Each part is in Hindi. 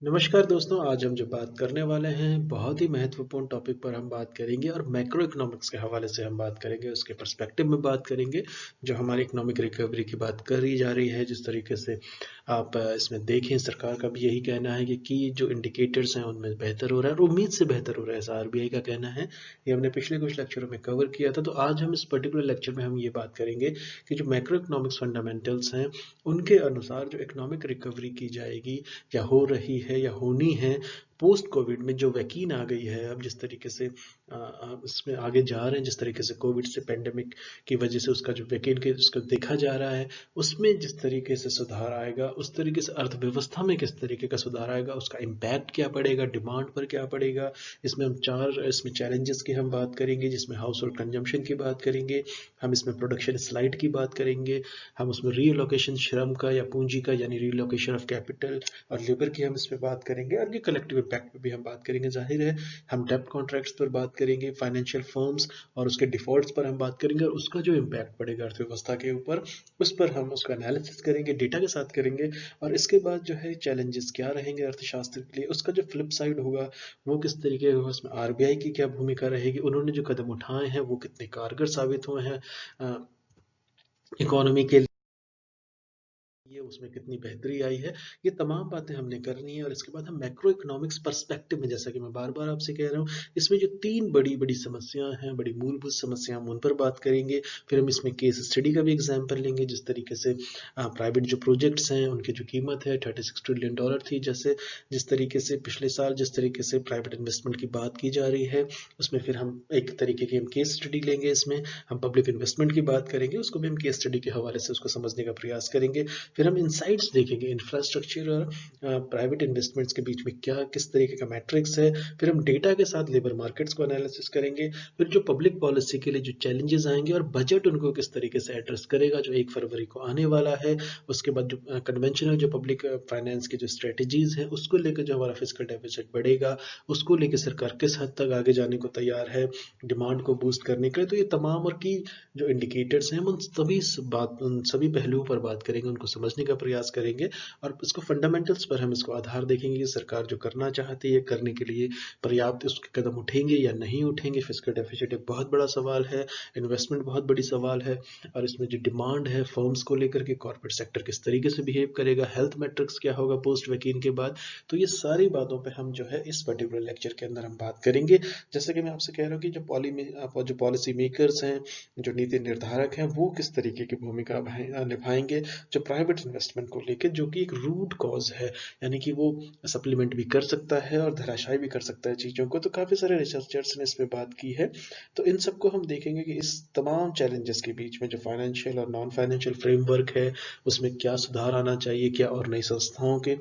नमस्कार दोस्तों, आज हम जो बात करने वाले हैं बहुत ही महत्वपूर्ण टॉपिक पर हम बात करेंगे और मैक्रो इकोनॉमिक्स के हवाले से हम बात करेंगे, उसके पर्सपेक्टिव में बात करेंगे। जो हमारी इकोनॉमिक रिकवरी की बात करी जा रही है, जिस तरीके से आप इसमें देखें, सरकार का भी यही कहना है कि जो इंडिकेटर्स हैं उनमें बेहतर हो रहा है और उम्मीद से बेहतर हो रहा है, ऐसा आरबीआई का कहना है। ये हमने पिछले कुछ लेक्चरों में कवर किया था। तो आज हम इस पर्टिकुलर लेक्चर में हम ये बात करेंगे कि जो मैक्रो इकोनॉमिक्स फंडामेंटल्स हैं, उनके अनुसार जो इकोनॉमिक रिकवरी की जाएगी या हो रही है या होनी है पोस्ट कोविड में, जो वैक्सीन आ गई है, अब जिस तरीके से इसमें आगे जा रहे हैं, जिस तरीके से कोविड से पेंडेमिक की वजह से उसका जो वैक्सीन के उसको देखा जा रहा है, उसमें जिस तरीके से सुधार आएगा, उस तरीके से अर्थव्यवस्था में किस तरीके का सुधार आएगा, उसका इम्पैक्ट क्या पड़ेगा, डिमांड पर क्या पड़ेगा। इसमें चैलेंजेस की हम बात करेंगे, जिसमें हाउस होल्ड कंजम्पशन की बात करेंगे, हम इसमें प्रोडक्शन स्लाइड की बात करेंगे, हम उसमें रीलोकेशन श्रम का या पूंजी का यानी रीलोकेशन ऑफ कैपिटल और लेबर की हम इस पे बात करेंगे, और ये कलेक्टिव इम्पैक्ट पे भी हम बात करेंगे। जाहिर है हम डेब्ट कॉन्ट्रैक्ट्स पर बात करेंगे, फाइनेंशियल फर्म्स और उसके डिफॉल्ट्स पर हम बात करेंगे, और उसका जो इम्पैक्ट पड़ेगा अर्थव्यवस्था के ऊपर, उस पर हम उसका एनालिसिस करेंगे, डेटा के साथ करेंगे। और इसके बाद जो है चैलेंजेस क्या रहेंगे अर्थशास्त्र के लिए, उसका जो फ्लिप साइड होगा वो किस तरीके का होगा, उसमें आरबीआई की क्या भूमिका रहेगी, उन्होंने जो कदम उठाए हैं वो कितने कारगर साबित हुए हैं इकोनॉमी के, ये उसमें कितनी बेहतरी आई है। ये तमाम बातें हमने करनी है। और इसके बाद हम मैक्रो इकोनॉमिक्स पर्सपेक्टिव में, जैसा कि मैं बार बार आपसे कह रहा हूँ, इसमें जो तीन बड़ी बड़ी समस्याएं हैं, बड़ी मूलभूत समस्याएं, हम उन पर बात करेंगे। फिर हम इसमें केस स्टडी का भी एग्जाम्पल लेंगे, जिस तरीके से प्राइवेट जो प्रोजेक्ट्स हैं उनकी जो कीमत है $36 ट्रिलियन थी, जैसे जिस तरीके से पिछले साल जिस तरीके से प्राइवेट इन्वेस्टमेंट की बात की जा रही है, उसमें फिर हम एक तरीके की हम केस स्टडी लेंगे। इसमें हम पब्लिक इन्वेस्टमेंट की बात करेंगे, उसको भी हम केस स्टडी के हवाले से उसको समझने का प्रयास करेंगे। फिर हम इनसाइट्स देखेंगे, इंफ्रास्ट्रक्चर और प्राइवेट इन्वेस्टमेंट्स के बीच में क्या किस तरीके का मैट्रिक्स है। फिर हम डेटा के साथ लेबर मार्केट्स को एनालिसिस करेंगे। फिर जो पब्लिक पॉलिसी के लिए जो चैलेंजेस आएंगे और बजट उनको किस तरीके से एड्रेस करेगा, जो 1 फरवरी को आने वाला है। उसके बाद जो कन्वेंशनल जो पब्लिक फाइनेंस की जो स्ट्रेटजीज है, उसको लेकर जो हमारा फिजिकल डेफिसिट बढ़ेगा, उसको लेकर सरकार किस हद तक आगे जाने को तैयार है डिमांड को बूस्ट करने के लिए। तो ये तमाम और की जो इंडिकेटर्स हैं, हम उन सभी पहलुओं पर बात करेंगे, उनको समझने का प्रयास करेंगे। और इसको फंडामेंटल्स पर हम इसको आधार देखेंगे कि सरकार जो करना चाहती है, करने के लिए पर्याप्त उसके कदम उठेंगे या नहीं उठेंगे। फिजिकल डेफिसिट एक बहुत बड़ा सवाल है, इन्वेस्टमेंट बहुत बड़ी सवाल है, और इसमें जो डिमांड है फर्म्स को लेकर के, कॉर्पोरेट सेक्टर किस तरीके से बिहेव करेगा, हेल्थ मैट्रिक्स क्या होगा पोस्ट वैक्सीन के बाद। तो ये सारी बातों पे हम जो है इस पर्टिकुलर लेक्चर के अंदर हम बात करेंगे। जैसे कि मैं आपसे कह रहा हूँ कि जो पॉलिसी मेकर्स हैं, जो नीति निर्धारक हैं, वो किस तरीके की भूमिका निभाएंगे जो प्राइवेट इन्वेस्टमेंट को लेकर, जो कि एक रूट कॉज है, यानी कि वो सप्लीमेंट भी कर सकता है और धराशायी भी कर सकता है चीज़ों को। तो काफ़ी सारे रिसर्चर्स ने इस पे बात की है। तो इन सबको हम देखेंगे कि इस तमाम चैलेंजेस के बीच में जो फाइनेंशियल और नॉन फाइनेंशियल फ्रेमवर्क है, उसमें क्या सुधार आना चाहिए, क्या और नई संस्थाओं के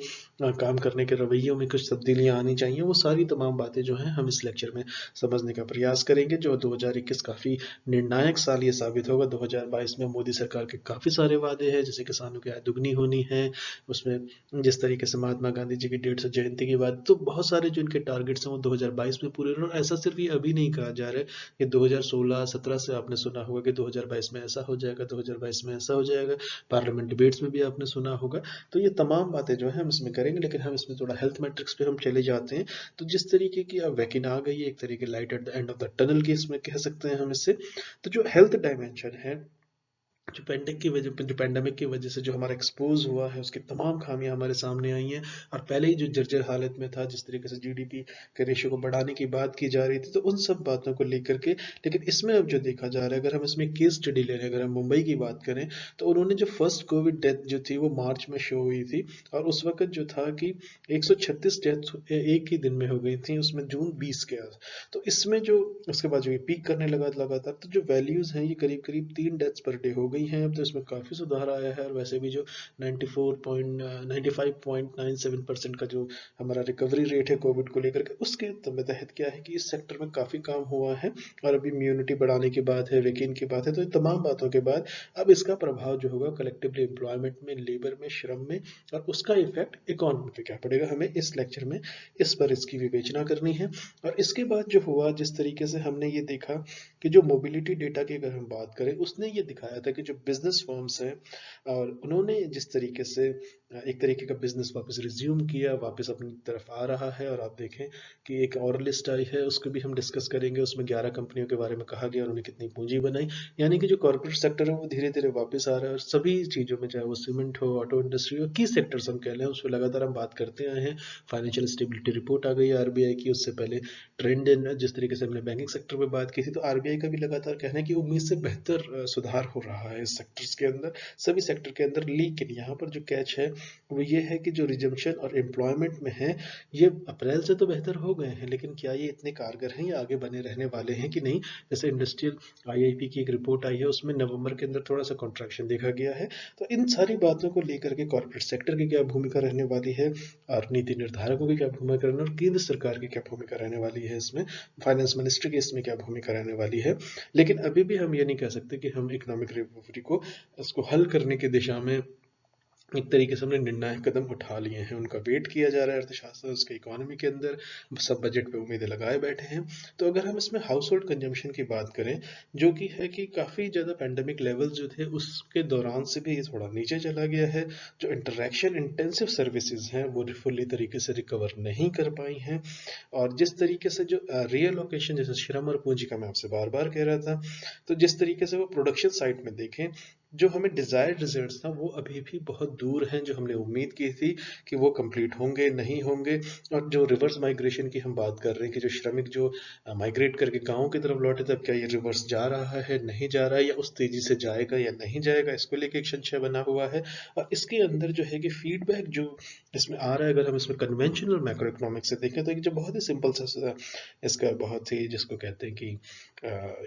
काम करने के रवैयों में कुछ तब्दीलियां आनी चाहिए। वो सारी तमाम बातें जो हैं हम इस लेक्चर में समझने का प्रयास करेंगे। जो 2021 काफ़ी निर्णायक साल ये साबित होगा। 2022 में मोदी सरकार के काफ़ी सारे वादे हैं, जैसे किसानों की आय दुगनी होनी है, उसमें जिस तरीके से महात्मा गांधी जी की 150 जयंती के बाद, तो बहुत सारे जो इनके टारगेट्स हैं वो 2022 में पूरे हो। और ऐसा सिर्फ ये अभी नहीं कहा जा रहा है कि 2016-17 से आपने सुना होगा कि 2022 में ऐसा हो जाएगा, 2022 में ऐसा हो जाएगा, पार्लियामेंट डिबेट्स में भी आपने सुना होगा। तो ये तमाम बातें जो है हम इसमें करेंगे, लेकिन हम इसमें थोड़ा हेल्थ मैट्रिक्स पे हम चले जाते हैं। तो जिस तरीके की अब वैक्सीन आ गई है, एक तरीके light at the end of the tunnel की इसमें कह सकते हैं हम इससे। तो जो हेल्थ डायमेंशन है, जो पैंडेमिक की वजह से जो हमारा एक्सपोज हुआ है, उसकी तमाम खामियां हमारे सामने आई हैं। और पहले ही जो जर्जर हालत में था, जिस तरीके से जीडीपी के रेशियो को बढ़ाने की बात की जा रही थी, तो उन सब बातों को लेकर के, लेकिन इसमें अब जो देखा जा रहा है, अगर हम इसमें केस स्टडी ले रहे हैं, अगर हम मुंबई की बात करें, तो उन्होंने जो फर्स्ट कोविड डेथ जो थी वो मार्च में शो हुई थी। और उस वक्त जो था कि 136 डेथ एक ही दिन में हो गई थी, उसमें जून 20 के आस। तो इसमें जो उसके बाद जो ये पीक करने लगा लगातार, तो जो वैल्यूज हैं ये करीब करीब 3 डेथ्स पर डे हो गई हैं। अब तो इसमें काफ़ी सुधार आया है। और वैसे भी जो 95.97% का जो हमारा रिकवरी रेट है कोविड को लेकर के, उसके तहत क्या है कि इस सेक्टर में काफ़ी काम हुआ है। और अभी इम्यूनिटी बढ़ाने की बात है, वैक्सीन की बात है, तो इन तमाम बातों के बाद अब इसका प्रभाव जो होगा कलेक्टिवली एम्प्लॉयमेंट में, लेबर में, श्रम में, और उसका इफेक्ट इकोनॉमी पे क्या पड़ेगा, हमें इस लेक्चर में इस पर इसकी विवेचना करनी है। और इसके बाद जो हुआ, जिस तरीके से हमने ये देखा कि जो मोबिलिटी डेटा की अगर हम बात करें, उसने ये दिखाया था कि कि जो बिजनेस फर्म्स हैं और उन्होंने जिस तरीके से एक तरीके का बिजनेस वापस रिज्यूम किया, वापस अपनी तरफ आ रहा है। और आप देखें कि एक और लिस्ट आई है, उसको भी हम डिस्कस करेंगे। उसमें 11 कंपनियों के बारे में कहा गया, उन्होंने कितनी पूंजी बनाई। यानी कि जो कॉर्पोरेट सेक्टर है वो धीरे धीरे वापस आ रहा है, और सभी चीज़ों में, चाहे वो सीमेंट हो, ऑटो इंडस्ट्री हो, की सेक्टर्स हम कह लें, उस पर लगातार हम बात करते आए हैं। फाइनेंशियल स्टेबिलिटी रिपोर्ट आ गई है आरबीआई की, उससे पहले ट्रेंड इन, जिस तरीके से हमने बैंकिंग सेक्टर में बात की थी, तो आरबीआई का भी लगातार कहना है कि उम्मीद से बेहतर सुधार हो रहा है इस सेक्टर्स के अंदर, सभी सेक्टर के अंदर। लेकिन यहाँ पर जो कैच है वो ये है कि जो रिजम्पशन और एम्प्लॉयमेंट में है, ये अप्रैल से तो बेहतर हो गए हैं, लेकिन क्या ये इतने कारगर हैं या आगे बने रहने वाले हैं कि नहीं। जैसे इंडस्ट्रियल आईआईपी की एक रिपोर्ट आई है, उसमें नवंबर के अंदर थोड़ा सा कॉन्ट्रैक्शन देखा गया है। तो इन सारी बातों को लेकर के कॉर्पोरेट सेक्टर की क्या भूमिका रहने वाली है, और नीति निर्धारकों की क्या भूमिका रहने, और केंद्र सरकार की क्या भूमिका रहने वाली है इसमें, फाइनेंस मिनिस्ट्री की इसमें क्या भूमिका रहने वाली है। लेकिन अभी भी हम ये नहीं कह सकते कि हम इकोनॉमिक रिकवरी को, इसको हल करने की दिशा में एक तरीके से हमने निर्णायक कदम उठा लिए हैं। उनका वेट किया जा रहा है अर्थशास्त्र, उसके इकोनॉमी के अंदर सब बजट पे उम्मीदें लगाए बैठे हैं। तो अगर हम इसमें हाउस होल्ड कंजम्पशन की बात करें, जो कि है कि काफ़ी ज़्यादा पैंडेमिक लेवल जो थे उसके दौरान से भी ये थोड़ा नीचे चला गया है। जो इंटरेक्शन इंटेंसिव सर्विसेज हैं वो फुल्ली तरीके से रिकवर नहीं कर पाई हैं। और जिस तरीके से जो रियल लोकेशन, जैसे श्रम और पूंजी का मैं आपसे बार बार कह रहा था, तो जिस तरीके से वो प्रोडक्शन साइड में देखें, जो हमें डिजायर्ड रिजल्ट्स था वो अभी भी बहुत दूर हैं। जो हमने उम्मीद की थी कि वो कंप्लीट होंगे, नहीं होंगे। और जो रिवर्स माइग्रेशन की हम बात कर रहे हैं कि जो श्रमिक जो माइग्रेट करके गाँव की तरफ लौटे, तब क्या ये रिवर्स जा रहा है, नहीं जा रहा है, या उस तेजी से जाएगा या नहीं जाएगा, इसको लेके एक संशय बना हुआ है। और इसके अंदर जो है कि फीडबैक जो इसमें आ रहा है, अगर हम इसमें कन्वेंशनल मैक्रो इकोनॉमिक्स से देखें, तो एक जो बहुत ही सिंपल सा इसका बहुत ही, जिसको कहते हैं कि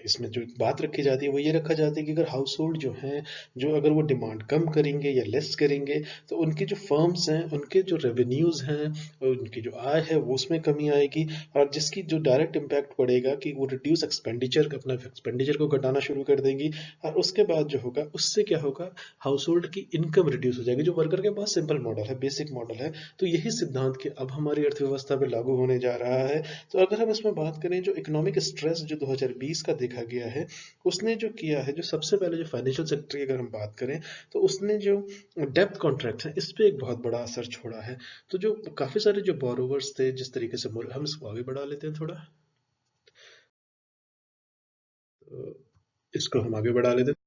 इसमें जो बात रखी जाती है वो ये रखा जाता है कि अगर हाउस होल्ड जो हैं, जो अगर वो डिमांड कम करेंगे या लेस करेंगे, तो उनकी जो फर्म्स हैं उनके जो रेवेन्यूज़ हैं और उनकी जो आय है वो उसमें कमी आएगी। और जिसकी जो डायरेक्ट इम्पैक्ट पड़ेगा कि वो रिड्यूस एक्सपेंडिचर, अपना एक्सपेंडिचर को घटाना शुरू कर देंगी। और उसके बाद जो होगा उससे क्या होगा, हाउस होल्ड की इनकम रिड्यूस हो जाएगी, जो वर्कर के पास सिंपल मॉडल है, बेसिक मॉडल है। तो यही सिद्धांत कि अब हमारी अर्थव्यवस्था पे लागू होने जा रहा है। तो अगर हम इसमें बात करें, जो इकोनॉमिक स्ट्रेस जो 2020 का देखा गया है, उसने जो किया है, जो सबसे पहले जो फाइनेंशियल सेक्टर की अगर हम बात करें, तो उसने जो डेप्थ कॉन्ट्रैक्ट हैं इस पे एक बहुत बड़ा असर छोड़ा है। तो जो काफ़ी सारे जो बोरोवर्स थे, जिस तरीके से हम इसको आगे बढ़ा लेते हैं थोड़ा, तो इसको हम आगे बढ़ा लेते हैं।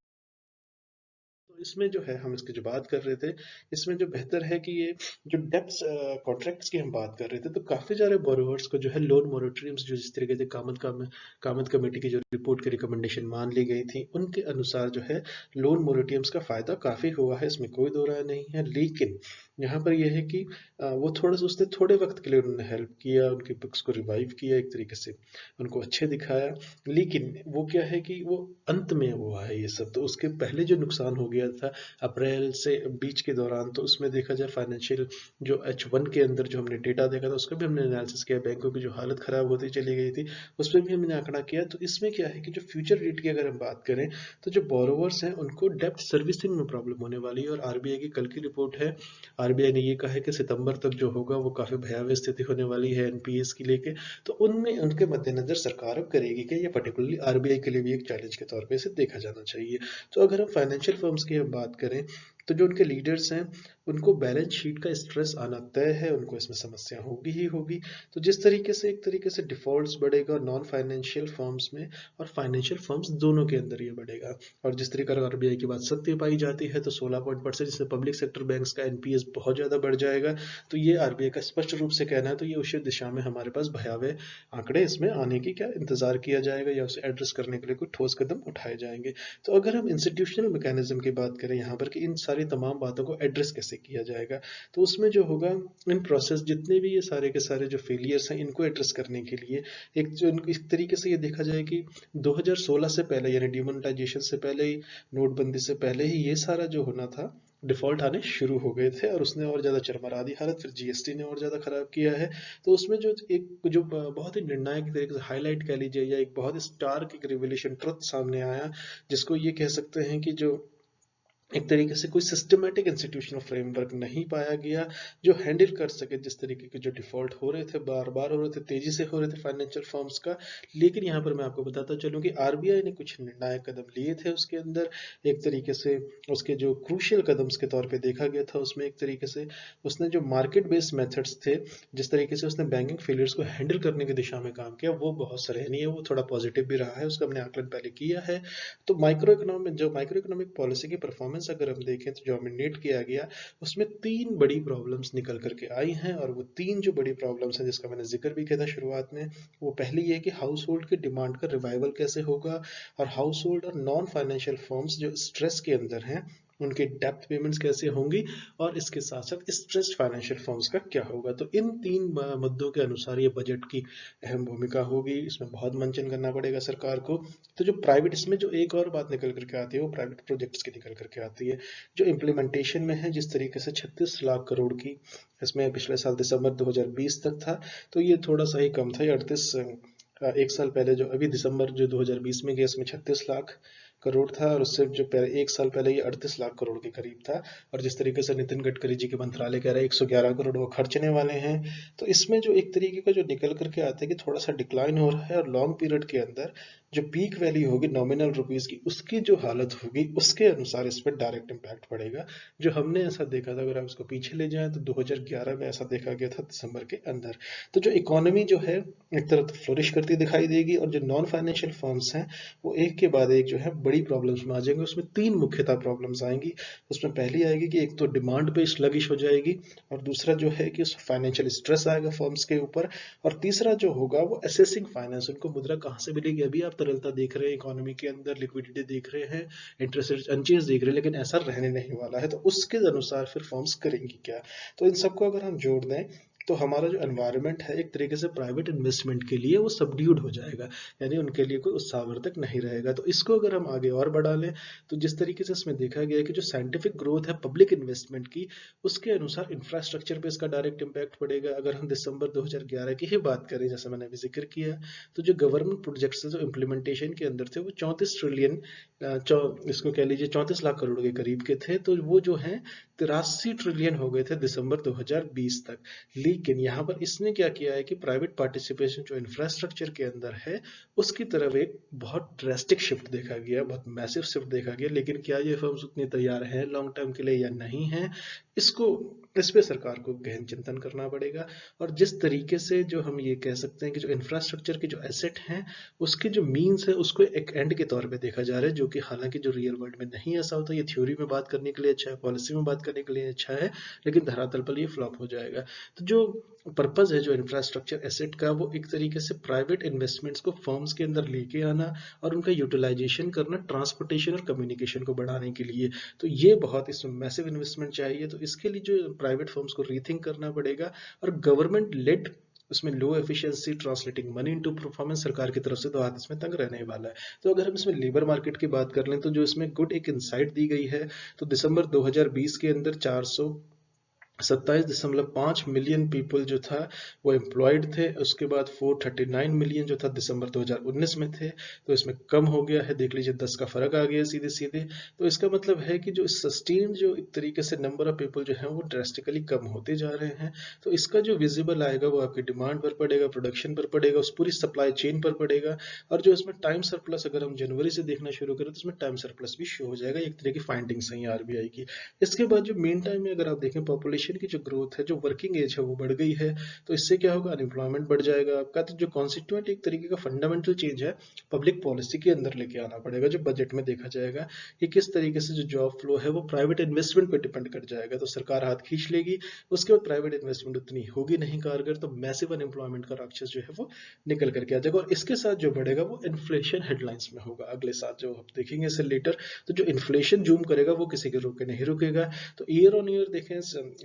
तो इसमें जो है, हम इसकी जो बात कर रहे थे, इसमें जो बेहतर है कि ये जो डेप्थ कॉन्ट्रैक्ट्स की हम बात कर रहे थे, तो काफ़ी सारे बोरोवर्स को जो है लोन मोरेटोरियम्स, जो जिस तरीके से कामत कमेटी की जो रिपोर्ट की रिकमेंडेशन मान ली गई थी, उनके अनुसार जो है लोन मोरेटोरियम्स का फ़ायदा काफ़ी हुआ है, इसमें कोई दो राय नहीं है। लेकिन यहाँ पर यह है कि वो थोड़ा सा, उसने थोड़े वक्त के लिए उन्होंने हेल्प किया, उनकी बुक्स को रिवाइव किया, एक तरीके से उनको अच्छे दिखाया। लेकिन वो क्या है कि वो अंत में हुआ है ये सब, तो उसके पहले जो नुकसान हो गया था अप्रैल से बीच के दौरान, तो उसमें देखा जाए फाइनेंशियल जो H1 के अंदर जो हमने डेटा देखा था, उसका भी हमने एनालिसिस किया, बैंकों की जो हालत खराब होती चली गई थी उस पर भी हमने आंकड़ा किया। तो इसमें क्या है कि जो फ्यूचर रेट की अगर हम बात करें, तो जो बोरोवर्स हैं उनको डेप्थ सर्विसिंग में प्रॉब्लम होने वाली है। और आरबीआई की कल की रिपोर्ट है, आरबीआई ने ये कहा है कि सितंबर तक जो होगा वो काफ़ी भयावह स्थिति होने वाली है एनपीएस की लेके। तो उनमें, उनके मद्देनजर सरकार अब करेगी कि ये पर्टिकुलरली आरबीआई के लिए भी एक चैलेंज के तौर पे इसे देखा जाना चाहिए। तो अगर हम फाइनेंशियल फर्म्स की हम बात करें, तो जो उनके लीडर्स हैं उनको बैलेंस शीट का स्ट्रेस आना तय है, उनको इसमें समस्या होगी ही होगी। तो जिस तरीके से, एक तरीके से डिफॉल्ट्स बढ़ेगा नॉन फाइनेंशियल फर्म्स में और फाइनेंशियल फर्म्स दोनों के अंदर ये बढ़ेगा। और जिस तरीके का आरबीआई की बात सत्य पाई जाती है, तो 16 पॉइंट % जिसमें पब्लिक सेक्टर बैंक्स का एनपीएस बहुत ज़्यादा बढ़ जाएगा। तो ये आरबीआई का स्पष्ट रूप से कहना है, तो ये उसी दिशा में हमारे पास भयावह आंकड़े इसमें आने की क्या इंतजार किया जाएगा, या उसे एड्रेस करने के लिए कोई ठोस कदम उठाए जाएंगे। तो अगर हम इंस्टीट्यूशनल मैकेनिज्म की बात करें यहाँ पर, कि इन सारी तमाम बातों को एड्रेस कैसे किया जाएगा, तो उसमें जो होगा, इन प्रोसेस जितने भी ये सारे के सारे जो फेलियर्स हैं, इनको एड्रेस करने के लिए एक जो इस तरीके से ये देखा जाए कि 2016 से पहले, यानी डिमोनेटाइजेशन से पहले ही, नोटबंदी से पहले ही, ये सारा जो होना था, डिफॉल्ट आने शुरू हो गए थे, और उसने और ज़्यादा चरमरा दी हालत। फिर जीएसटी ने और ज़्यादा खराब किया है। तो उसमें जो एक जो बहुत ही निर्णायक तरीके से हाईलाइट कह लीजिए, या एक बहुत ही स्टार्क एक रिवोल्यूशन ट्रुथ सामने आया, जिसको ये कह सकते हैं कि जो एक तरीके से कोई सिस्टमैटिक इंस्टीट्यूशनल फ्रेमवर्क नहीं पाया गया जो हैंडल कर सके जिस तरीके के जो डिफ़ॉल्ट हो रहे थे, बार-बार हो रहे थे, तेज़ी से हो रहे थे फाइनेंशियल फर्म्स का। लेकिन यहाँ पर मैं आपको बताता चलूँ कि आरबीआई ने कुछ निर्णायक कदम लिए थे उसके अंदर। एक तरीके से उसके जो क्रूशियल कदम्स के तौर पे देखा गया था उसमें एक तरीके से उसने जो मार्केट बेस्ड मेथड्स थे, जिस तरीके से उसने बैंकिंग फेलियर्स को हैंडल करने की दिशा में काम किया, वो बहुत सराहनीय है, वो थोड़ा पॉजिटिव भी रहा है, उसका हमने आकलन पहले किया है। तो माइक्रो इकोनॉमिक पॉलिसी की परफॉर्मेंस अगर हम देखें तो जो डोमिनेट किया गया उसमें तीन बड़ी प्रॉब्लम्स निकल करके आई हैं, और वो तीन जो बड़ी प्रॉब्लम्स हैं जिसका मैंने जिक्र भी किया था शुरुआत में, वो पहली ये कि हाउस होल्ड की डिमांड का रिवाइवल कैसे होगा, और हाउस होल्ड और नॉन फाइनेंशियल फर्म्स जो स्ट्रेस के अंदर हैं उनकी डेप्थ पेमेंट्स कैसे होंगी, और इसके साथ साथ स्ट्रेस्ड फाइनेंशियल फर्म्स का क्या होगा। तो इन तीन मुद्दों के अनुसार ये बजट की अहम भूमिका होगी, इसमें बहुत मंचन करना पड़ेगा सरकार को। तो जो प्राइवेट, इसमें जो एक और बात निकल करके आती है वो प्राइवेट प्रोजेक्ट्स की निकल करके आती है जो इम्प्लीमेंटेशन में है। जिस तरीके से 36 लाख करोड़ की इसमें पिछले साल दिसंबर 2020 तक था, तो ये थोड़ा सा ही कम था। ये 38 एक साल पहले जो अभी दिसंबर जो 2020 में गया इसमें 36 लाख करोड़ था, और उससे जो पहले एक साल पहले ये 38 लाख करोड़ के करीब था। और जिस तरीके से नितिन गडकरी जी के मंत्रालय कह रहे हैं 111 करोड़ वो खर्चने वाले हैं, तो इसमें जो एक तरीके का जो निकल करके आता है कि थोड़ा सा डिक्लाइन हो रहा है, और लॉन्ग पीरियड के अंदर जो पीक वैल्यू होगी नॉमिनल रुपीस की उसकी जो हालत होगी उसके अनुसार इस पर डायरेक्ट इम्पैक्ट पड़ेगा। जो हमने ऐसा देखा था, अगर आप इसको पीछे ले जाएं तो 2011 में ऐसा देखा गया था दिसंबर के अंदर। तो जो इकोनॉमी जो है एक तरफ फ्लोरिश करती दिखाई देगी, और जो नॉन फाइनेंशियल फर्म्स हैं वो एक के बाद एक जो है बड़ी प्रॉब्लम्स में आ जाएंगे। उसमें तीन मुख्यतः प्रॉब्लम्स आएंगी। उसमें पहली आएगी कि एक तो डिमांड पे स्लगिश हो जाएगी, और दूसरा जो है कि फाइनेंशियल स्ट्रेस आएगा फर्म्स के ऊपर, और तीसरा जो होगा वो असेसिंग फाइनेंस, उनको मुद्रा कहाँ से मिलेगी। अभी आप तरलता देख रहे हैं इकोनॉमी के अंदर, लिक्विडिटी देख रहे हैं, इंटरेस्ट रेट अनचेंज देख रहे हैं, लेकिन ऐसा रहने नहीं वाला है। तो उसके अनुसार फिर फर्म्स करेंगी क्या। तो इन सबको अगर हम जोड़ दें तो हमारा जो एनवायरनमेंट है एक तरीके से प्राइवेट इन्वेस्टमेंट के लिए वो सबड्यूड हो जाएगा, यानी उनके लिए कोई उत्साहवर्धक नहीं रहेगा। तो इसको अगर हम आगे और बढ़ा लें तो जिस तरीके से इसमें देखा गया है कि जो साइंटिफिक ग्रोथ है पब्लिक इन्वेस्टमेंट की, उसके अनुसार इंफ्रास्ट्रक्चर पे इसका डायरेक्ट इम्पैक्ट पड़ेगा। अगर हम दिसंबर 2011 की ही बात करें, जैसे मैंने अभी जिक्र किया, तो जो गवर्नमेंट प्रोजेक्ट्स जो इम्प्लीमेंटेशन के अंदर थे वो 34 ट्रिलियन, इसको कह लीजिए 34 लाख करोड़ के करीब के थे, तो वो जो है 83 ट्रिलियन हो गए थे दिसंबर 2020 तक। लेकिन यहाँ पर इसने क्या किया है कि प्राइवेट पार्टिसिपेशन जो इंफ्रास्ट्रक्चर के अंदर है उसकी तरफ एक बहुत ड्रेस्टिक शिफ्ट देखा गया, बहुत मैसिव शिफ्ट देखा गया। लेकिन क्या ये फर्म्स उतनी तैयार हैं लॉन्ग टर्म के लिए या नहीं है, इसको इस पे सरकार को गहन चिंतन करना पड़ेगा। और जिस तरीके से जो हम ये कह सकते हैं कि जो इंफ्रास्ट्रक्चर के जो एसेट हैं उसके जो मीन्स है उसको एक एंड के तौर पे देखा जा रहा है, जो कि हालांकि जो रियल वर्ल्ड में नहीं ऐसा होता। ये थ्योरी में बात करने के लिए अच्छा है, पॉलिसी में बात करने के लिए अच्छा है, लेकिन धरातल पर ये फ्लॉप हो जाएगा। तो जो पर्पज है जो इंफ्रास्ट्रक्चर एसेट का, वो एक तरीके से प्राइवेट इन्वेस्टमेंट्स को फर्म्स के अंदर लेके आना और उनका यूटिलाइजेशन करना ट्रांसपोर्टेशन और कम्युनिकेशन को बढ़ाने के लिए। तो ये बहुत इसमें मैसिव इन्वेस्टमेंट चाहिए, तो इसके लिए जो प्राइवेट फर्म्स को रीथिंक करना पड़ेगा। और गवर्नमेंट लेड उसमें लो efficiency translating money into performance सरकार की तरफ से तो हाथ इसमें तंग रहने वाला है। तो अगर हम इसमें लेबर मार्केट की बात कर लें तो जो इसमें गुड एक इंसाइट दी गई है, तो दिसंबर 2020 के अंदर 27.5 मिलियन पीपल जो था वो एम्प्लॉयड थे। उसके बाद 439 मिलियन जो था दिसंबर 2019 में थे, तो इसमें कम हो गया है, देख लीजिए 10 का फर्क आ गया सीधे सीधे। तो इसका मतलब है कि जो सस्टेन जो एक तरीके से नंबर ऑफ पीपल जो है वो ड्रेस्टिकली कम होते जा रहे हैं। तो इसका जो विजिबल आएगा वो आपकी डिमांड पर पड़ेगा, प्रोडक्शन पर पड़ेगा, उस पूरी सप्लाई चेन पर पड़ेगा। और जो इसमें टाइम सरप्लस अगर हम जनवरी से देखना शुरू करें तो इसमें टाइम सरप्लस भी शो हो जाएगा। एक तरह की फाइंडिंग्स हैं आरबीआई की। इसके बाद जो मेन टाइम में अगर आप देखें पॉपुलेशन की जो ग्रोथ है, जो वर्किंग एज है वो बढ़ गई है, तो इससे क्या होगा, अनएम्प्लॉयमेंट बढ़ जाएगा आपका। तो जो कॉन्स्टिट्यूएंट एक तरीके का फंडामेंटल चेंज है पब्लिक पॉलिसी के अंदर लेके आना पड़ेगा, जो बजट में देखा जाएगा कि किस तरीके से जो जॉब फ्लो है वो प्राइवेट इन्वेस्टमेंट पर डिपेंड कर जाएगा। तो सरकार हाथ खींच लेगी, उसके बाद प्राइवेट इन्वेस्टमेंट उतनी होगी नहीं कारगर, तो मैसिव अनएम्प्लॉयमेंट का राक्षस जो है वो निकल करके आ जाएगा। और इसके साथ जो बढ़ेगा वो इन्फ्लेशन हेडलाइंस में होगा अगले साल, जो आप देखेंगे इसे लेटर। तो जो इन्फ्लेशन जूम करेगा वो किसी के रोके नहीं रुकेगा। तो ईयर ऑन ईयर देखें,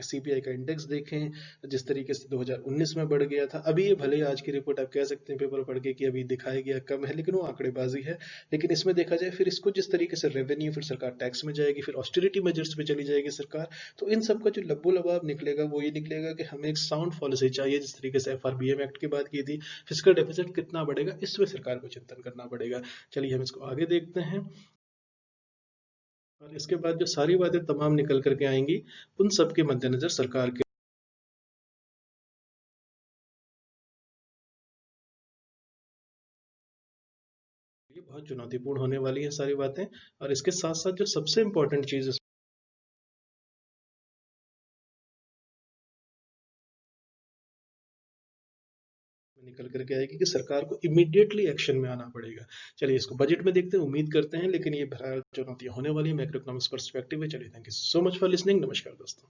सीपीआई का इंडेक्स देखें, जिस तरीके से 2019 में बढ़ गया था, अभी ये भले ही आज की रिपोर्ट आप कह सकते हैं पेपर पढ़ के कि अभी दिखाया गया कम है, लेकिन वो आंकड़ेबाजी है। लेकिन इसमें देखा जाए फिर इसको जिस तरीके से रेवेन्यू, फिर सरकार टैक्स में जाएगी, फिर ऑस्टेरिटी मेजर्स पे चली जाएगी सरकार। तो इन सब का जो लब्बो लबाब निकलेगा वो ये निकलेगा कि हमें एक साउंड पॉलिसी चाहिए, जिस तरीके से एफआरबीएम एक्ट की बात की थी, फिजिकल डेफिसिट कितना बढ़ेगा इस पे सरकार को चिंतन करना पड़ेगा। चलिए हम इसको आगे देखते हैं। और इसके बाद जो सारी बातें तमाम निकल कर के आएँगी, उन सब के मद्देनज़र सरकार के लिए बहुत चुनौतीपूर्ण होने वाली हैं सारी बातें। और इसके साथ-साथ जो सबसे इम्पोर्टेंट चीज़ इसमें निकल कर के आएगी कि सरकार को इमीडिएटली एक्शन में आना पड़ेगा। चलिए इसको बजट में देखते हैं, उम्मीद करते हैं, लेकिन ये चुनौतियाँ होने वाली हैं, मैक्रो इकोनॉमिक्स पर्सपेक्टिव में। चलिए thank you so much for listening. नमस्कार दोस्तों।